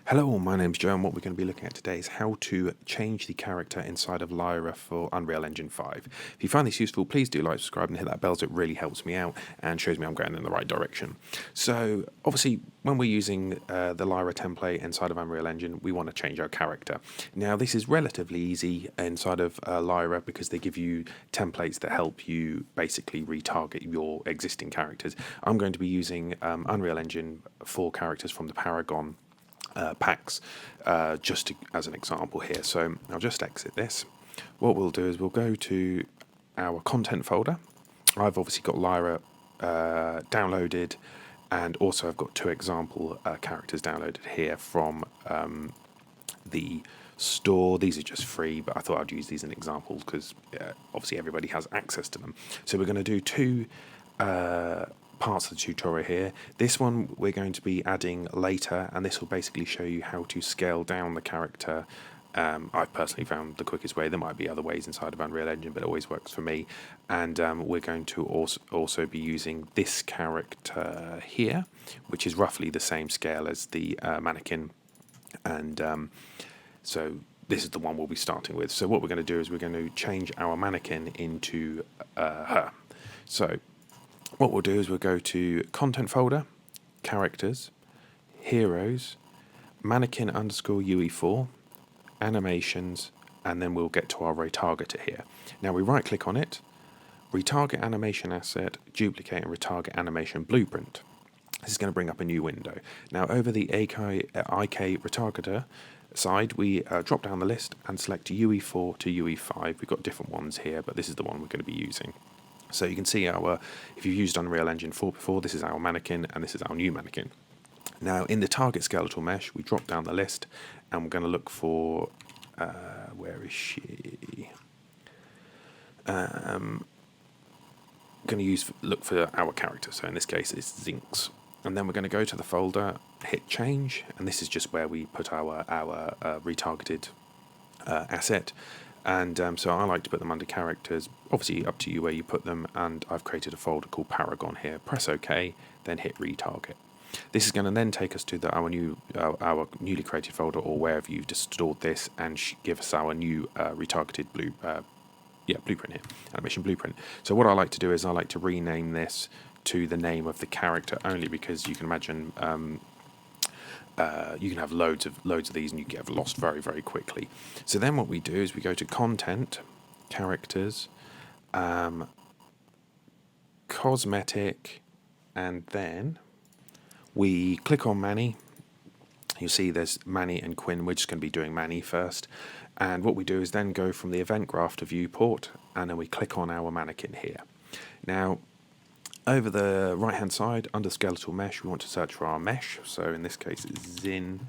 Hello, my name's Joe, and what we're going to be looking at today is how to change the character inside of Lyra for Unreal Engine 5. If you find this useful, please do like, subscribe, and hit that bell, so it really helps me out and shows me I'm going in the right direction. So, obviously, when we're using the Lyra template inside of Unreal Engine, we want to change our character. Now, this is relatively easy inside of Lyra because they give you templates that help you basically retarget your existing characters. I'm going to be using Unreal Engine 4 characters from the Paragon packs as an example here. So I'll just exit this. What we'll do is we'll go to our content folder. I've obviously got Lyra downloaded, and also I've got two example characters downloaded here from the store. These are just free, but I thought I'd use these as examples because obviously everybody has access to them. So we're going to do two parts of the tutorial here. This one we're going to be adding later, and this will basically show you how to scale down the character. I've personally found the quickest way. There might be other ways inside of Unreal Engine, but it always works for me. And we're going to also be using this character here, which is roughly the same scale as the mannequin. And so this is the one we'll be starting with. So what we're going to do is we're going to change our mannequin into her. So what we'll do is we'll go to content folder, characters, heroes, mannequin underscore UE4, animations, and then we'll get to our retargeter here. Now we right click on it, retarget animation asset, duplicate and retarget animation blueprint. This is going to bring up a new window. Now over the IK retargeter side, we drop down the list and select UE4 to UE5. We've got different ones here, but this is the one we're going to be using. So you can see if you've used Unreal Engine 4 before, this is our mannequin and this is our new mannequin. Now in the target skeletal mesh, we drop down the list and we're going to look for, where is she? Going to look for our character. So in this case it's Zinx. And then we're going to go to the folder, hit change, and this is just where we put our retargeted asset. And so I like to put them under characters, obviously up to you where you put them, and I've created a folder called Paragon here. Press OK, then hit retarget. This is going to then take us to our newly created folder, or wherever you've just stored this, and give us our new retargeted blueprint here, animation blueprint. So what I like to do is I like to rename this to the name of the character, only because you can imagine you can have loads of these and you get lost very, very quickly. So then what we do is we go to content, characters, cosmetic, and then we click on Manny. You'll see there's Manny and Quinn. We're just going to be doing Manny first. And what we do is then go from the event graph to viewport, and then we click on our mannequin here. Now, over the right hand side, under skeletal mesh, we want to search for our mesh. So in this case it's Zin,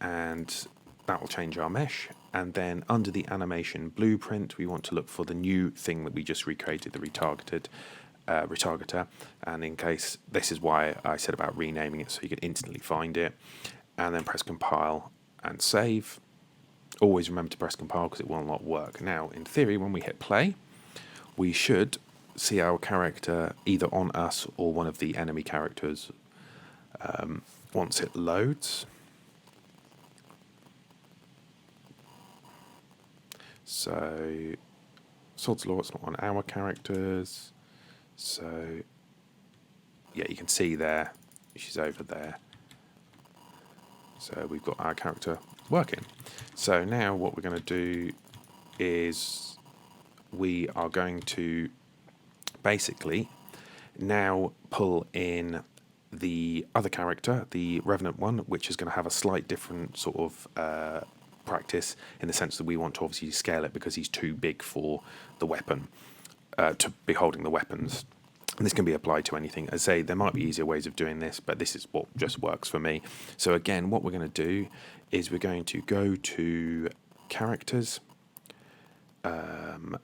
and that will change our mesh. And then under the animation blueprint, we want to look for the new thing that we just recreated, the retargeter. And in case, this is why I said about renaming it, so you can instantly find it. And then press compile and save. Always remember to press compile because it will not work. Now, in theory, when we hit play, we should see our character either on us or one of the enemy characters once it loads. So Sod's Law, it's not on our characters. So yeah, you can see there, she's over there. So we've got our character working. So now what we're going to do is we are going to basically now pull in the other character, the Revenant one, which is going to have a slight different sort of practice, in the sense that we want to obviously scale it because he's too big for the weapon, to be holding the weapons. And this can be applied to anything. As I say, there might be easier ways of doing this, but this is what just works for me. So again, what we're going to do is we're going to go to characters, where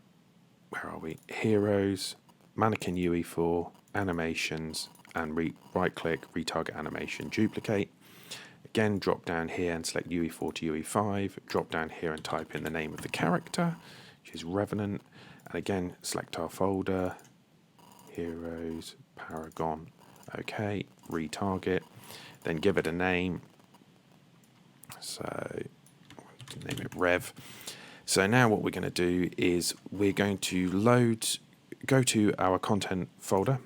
are we? Heroes, mannequin UE4, animations, and right click, retarget animation, duplicate. Again, drop down here and select UE4 to UE5, drop down here and type in the name of the character, which is Revenant, and again, select our folder, Heroes, Paragon, okay, retarget, then give it a name, So name it Rev. So now what we're going to do is we're going to go to our content folder,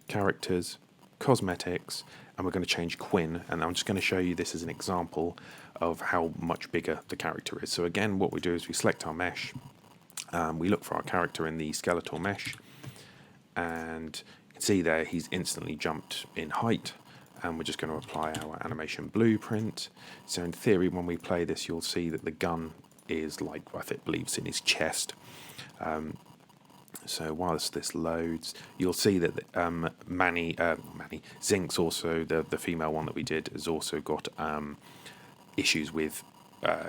characters, cosmetics, and we're going to change Quinn. And I'm just going to show you this as an example of how much bigger the character is. So again, what we do is we select our mesh, we look for our character in the skeletal mesh, and you can see there he's instantly jumped in height. And we're just going to apply our animation blueprint. So in theory, when we play this, you'll see that the gun is like, I believe it's in his chest. So whilst this loads, you'll see that Zinx, also the female one that we did, has also got issues with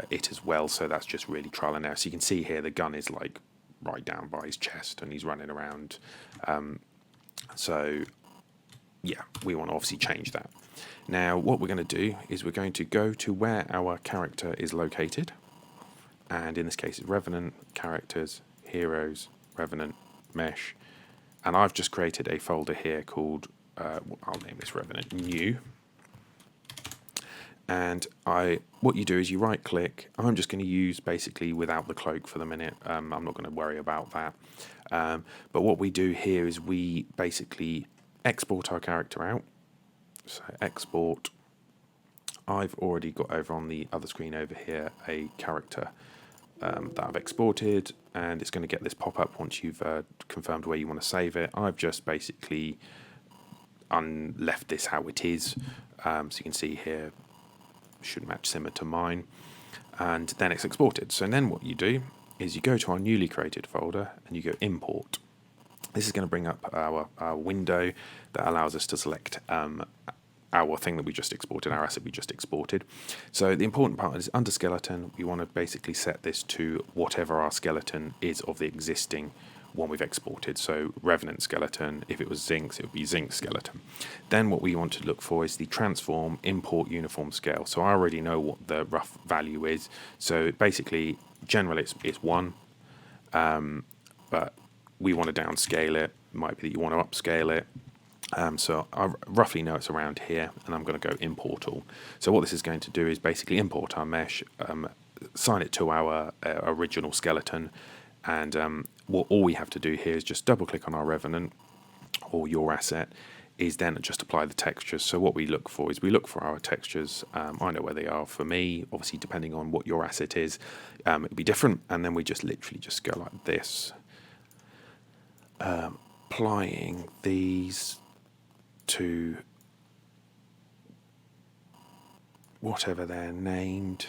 it as well. So that's just really trial and error. So you can see here the gun is like right down by his chest, and he's running around. So yeah, we want to obviously change that. Now what we're going to do is we're going to go to where our character is located, and in this case it's Revenant, Characters, Heroes, Revenant, Mesh, and I've just created a folder here called, I'll name this Revenant New, and what you do is you right click. I'm just going to use basically without the cloak for the minute. I'm not going to worry about that, but what we do here is we basically export our character out. So export. I've already got over on the other screen over here a character that I've exported, and it's going to get this pop-up once you've confirmed where you want to save it. I've just basically left this how it is, so you can see here should match similar to mine, and then it's exported. So then what you do is you go to our newly created folder and you go import. This is going to bring up our window that allows us to select our thing that we just exported, our asset we just exported. So the important part is under skeleton, we want to basically set this to whatever our skeleton is of the existing one we've exported. So Revenant skeleton, if it was Zinx, it would be Zinx skeleton. Then what we want to look for is the transform import uniform scale. So I already know what the rough value is. So basically, generally it's 1, but we want to downscale it. Might be that you want to upscale it. So I roughly know it's around here, and I'm going to go import all. So what this is going to do is basically import our mesh, assign it to our original skeleton, and all we have to do here is just double click on our Revenant or your asset, is then just apply the textures. So what we look for is we look for our textures. I know where they are for me. Obviously, depending on what your asset is, it'll be different. And then we just literally just go like this, applying these to whatever they're named.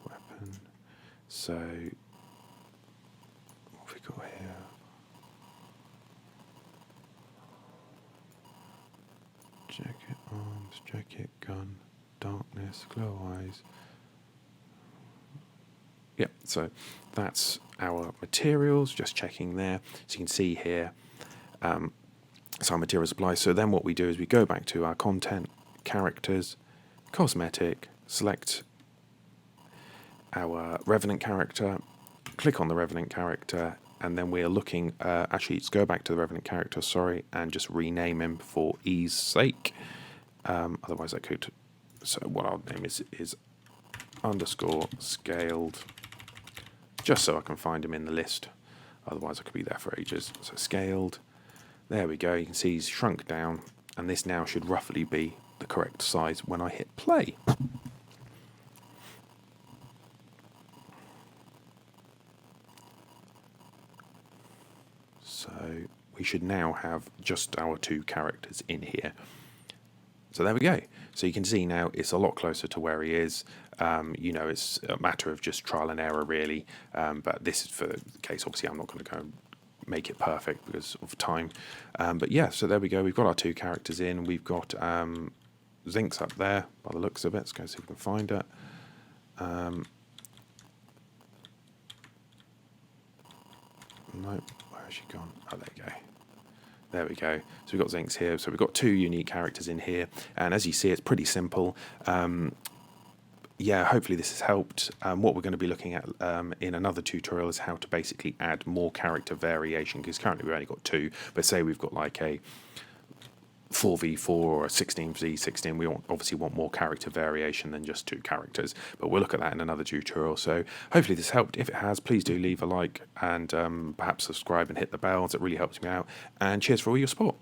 Weapon. So what have we got here? Jacket, arms, jacket, gun, darkness, glow eyes. Yeah, so that's our materials, just checking there. So you can see here, it's our material supply. So then what we do is we go back to our content, characters, cosmetic, select our Revenant character, click on the Revenant character, and then we are looking, actually let's go back to the Revenant character, sorry, and just rename him for ease sake. Otherwise I could, so what I'll name is underscore scaled, just so I can find him in the list. Otherwise I could be there for ages. So scaled, there we go. You can see he's shrunk down, and this now should roughly be the correct size when I hit play. So we should now have just our 2 characters in here. So there we go. So you can see now it's a lot closer to where he is. It's a matter of just trial and error, really. But this is for the case. Obviously, I'm not going to go and make it perfect because of time. But yeah, so there we go. We've got our 2 characters in. We've got Zinx up there by the looks of it. Let's go see if we can find it. Nope. Where has she gone? Oh, there you go. There we go. So we've got Zinx here. So we've got 2 unique characters in here. And as you see, it's pretty simple. Yeah, hopefully this has helped. What we're going to be looking at in another tutorial is how to basically add more character variation, because currently we've only got 2. But say we've got like a 4v4 or a 16v16. We obviously want more character variation than just 2 characters, but we'll look at that in another tutorial. So hopefully this helped. If it has, please do leave a like and perhaps subscribe and hit the bell. It really helps me out. And cheers for all your support.